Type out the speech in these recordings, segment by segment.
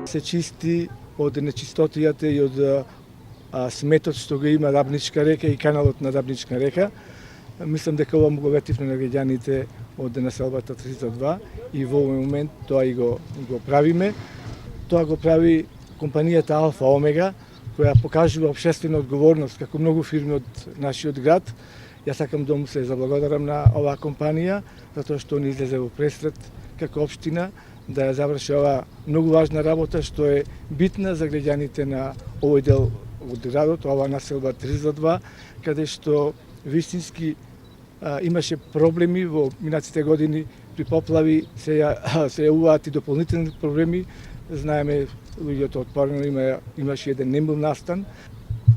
Се чисти од нечистотијата и од сметот што го има Рабничка река и каналот на Рабничка река. Мислам дека ова му го ветивме на граѓаните од населбата 302 и во овој момент тоа и го правиме. Тоа го прави компанијата Алфа Омега, која покажува општествена одговорност како многу фирми од нашиот град. Јас сакам да му се заблагодарам на оваа компанија, затоа што ни излезе во пресред како општина да ја заврши оваа многу важна работа што е битна за граѓаните на овој дел од градот, оваа населба 302, каде што вистински имаше проблеми во минатите години при поплави, се јавуваат и дополнителни проблеми. Знаеме, луѓето отпорно имаше еден немил настан.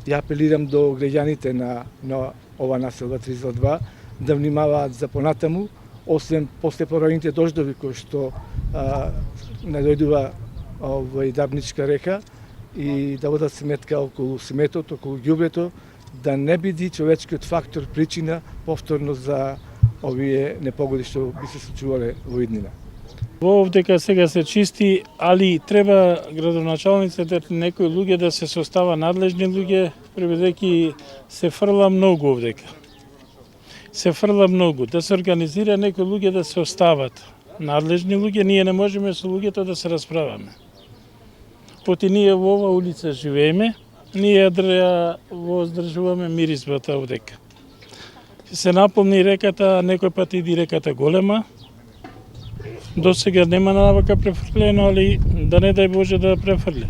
Ја апелирам до граѓаните на ова населба 302 да внимаваат за понатаму, освен после поројните дождови кои што најдојдува во Рабничка река, и да водат сметка околу сметот, околу ѓубрето, да не биде човечкиот фактор причина повторно за овие непогоди што би се случувале во иднина. Во овдека сега се чисти, али треба градоначалниците, некои луѓе да се состава надлежни луѓе, преведејќи се фрла многу овдека. Се фрла многу, да се организира некои луѓе да се остават надлежни луѓе, ние не можеме со луѓето да се расправаме. Поти ние во ова улица живееме, ние во здржуваме мирисбата овдека. Се наполни реката, некој пат иди реката голема. До сега нема навака префрлено, али да не дај Боже да префрли.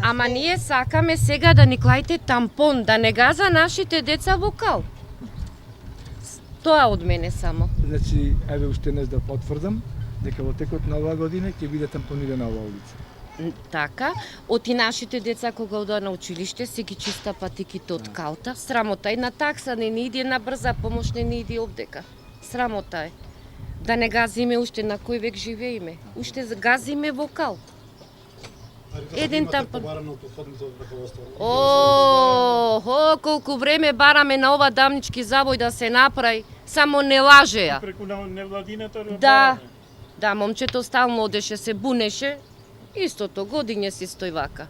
Ама ние сакаме сега да ни клајте тампон, да не газа нашите деца во кал. Тоа од мене само. Значи, еве уште еднаш да потврдам дека во текот на оваа година ќе биде тампонирана оваа улица. Така, оти нашите деца кога одат на училиште се ги чиста патиките од калта. Срамота е, на такса не ни иде, на брза помош не ни иде овдека. Срамота е. Да не газиме уште на кој век живееме. Уште газиме во кал. Еден тампон. О, колку време бараме на ова дамнички завој да се направи, само не лажеја. Преку невладината? Да, момчето стално одеше, се бунеше, истото годиње си стои вака.